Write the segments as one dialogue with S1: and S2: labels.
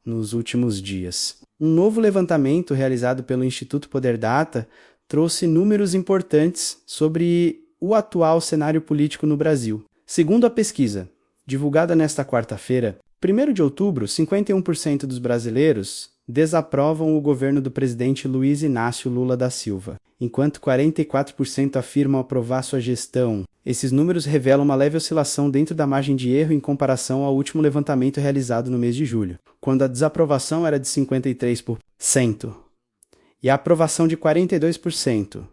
S1: nos últimos dias. Um novo levantamento realizado pelo Instituto Poder Data trouxe números importantes sobre o atual cenário político no Brasil. Segundo a pesquisa, divulgada nesta quarta-feira, 1º de outubro, 51% dos brasileiros desaprovam o governo do presidente Luiz Inácio Lula da Silva, enquanto 44% afirmam aprovar sua gestão. Esses números revelam uma leve oscilação dentro da margem de erro em comparação ao último levantamento realizado no mês de julho, quando a desaprovação era de 53% e a aprovação de 42%.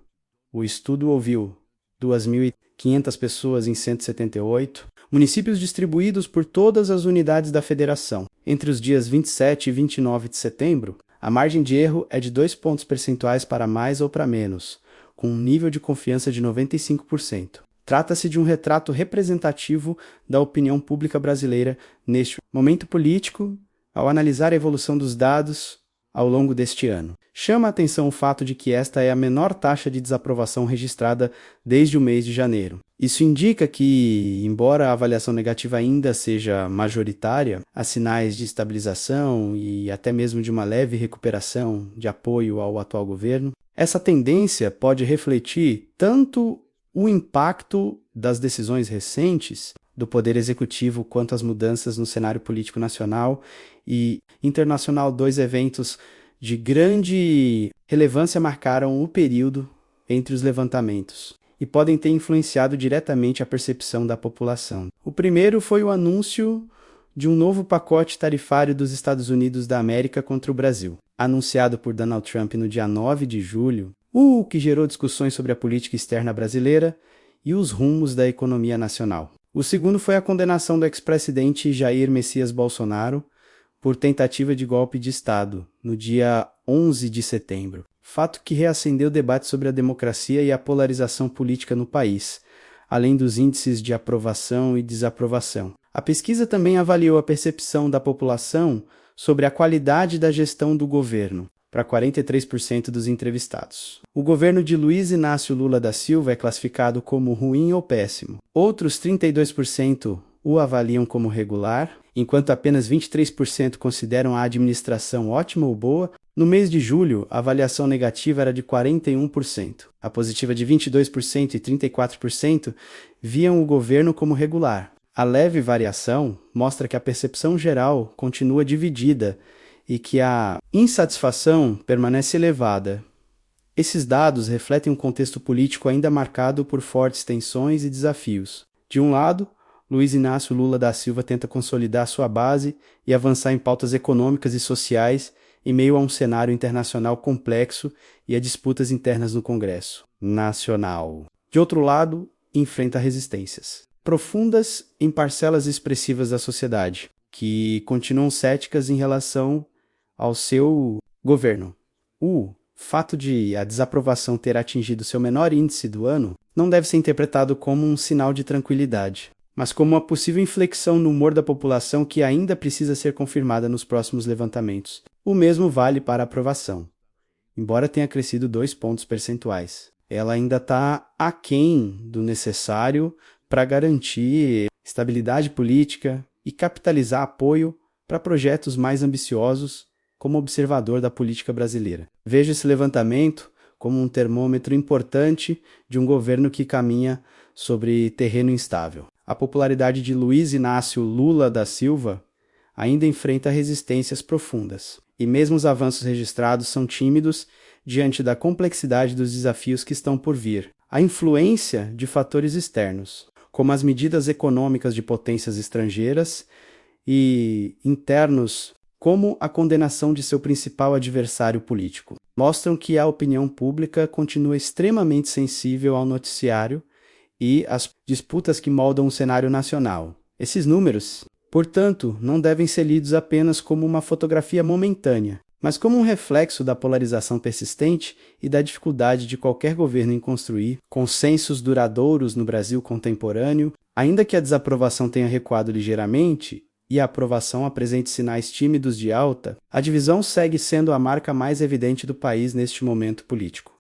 S1: O estudo ouviu 2.500 pessoas em 178 municípios distribuídos por todas as unidades da federação. Entre os dias 27 e 29 de setembro, a margem de erro é de 2 pontos percentuais para mais ou para menos, com um nível de confiança de 95%. Trata-se de um retrato representativo da opinião pública brasileira neste momento político, ao analisar a evolução dos dados ao longo deste ano. Chama a atenção o fato de que esta é a menor taxa de desaprovação registrada desde o mês de janeiro. Isso indica que, embora a avaliação negativa ainda seja majoritária, há sinais de estabilização e até mesmo de uma leve recuperação de apoio ao atual governo. Essa tendência pode refletir tanto o impacto das decisões recentes do Poder Executivo quanto às mudanças no cenário político nacional e internacional. Dois eventos de grande relevância marcaram o período entre os levantamentos e podem ter influenciado diretamente a percepção da população. O primeiro foi o anúncio de um novo pacote tarifário dos Estados Unidos da América contra o Brasil, anunciado por Donald Trump no dia 9 de julho, o que gerou discussões sobre a política externa brasileira e os rumos da economia nacional. O segundo foi a condenação do ex-presidente Jair Messias Bolsonaro por tentativa de golpe de Estado, no dia 11 de setembro. Fato que reacendeu o debate sobre a democracia e a polarização política no país, além dos índices de aprovação e desaprovação. A pesquisa também avaliou a percepção da população sobre a qualidade da gestão do governo, para 43% dos entrevistados. O governo de Luiz Inácio Lula da Silva é classificado como ruim ou péssimo. Outros 32% o avaliam como regular, enquanto apenas 23% consideram a administração ótima ou boa. No mês de julho, a avaliação negativa era de 41%. A positiva de 22% e 34% viam o governo como regular. A leve variação mostra que a percepção geral continua dividida e que a insatisfação permanece elevada. Esses dados refletem um contexto político ainda marcado por fortes tensões e desafios. De um lado, Luiz Inácio Lula da Silva tenta consolidar sua base e avançar em pautas econômicas e sociais em meio a um cenário internacional complexo e a disputas internas no Congresso Nacional. De outro lado, enfrenta resistências profundas em parcelas expressivas da sociedade, que continuam céticas em relação ao seu governo. O fato de a desaprovação ter atingido seu menor índice do ano não deve ser interpretado como um sinal de tranquilidade, mas como uma possível inflexão no humor da população que ainda precisa ser confirmada nos próximos levantamentos. O mesmo vale para a aprovação. Embora tenha crescido 2 pontos percentuais, ela ainda está aquém do necessário para garantir estabilidade política e capitalizar apoio para projetos mais ambiciosos como observador da política brasileira. Vejo esse levantamento como um termômetro importante de um governo que caminha sobre terreno instável. A popularidade de Luiz Inácio Lula da Silva ainda enfrenta resistências profundas, e mesmo os avanços registrados são tímidos diante da complexidade dos desafios que estão por vir. A influência de fatores externos, como as medidas econômicas de potências estrangeiras, e internos, como a condenação de seu principal adversário político, mostram que a opinião pública continua extremamente sensível ao noticiário e às disputas que moldam o cenário nacional. Esses números, portanto, não devem ser lidos apenas como uma fotografia momentânea, mas como um reflexo da polarização persistente e da dificuldade de qualquer governo em construir consensos duradouros no Brasil contemporâneo. Ainda que a desaprovação tenha recuado ligeiramente e a aprovação apresente sinais tímidos de alta, a divisão segue sendo a marca mais evidente do país neste momento político.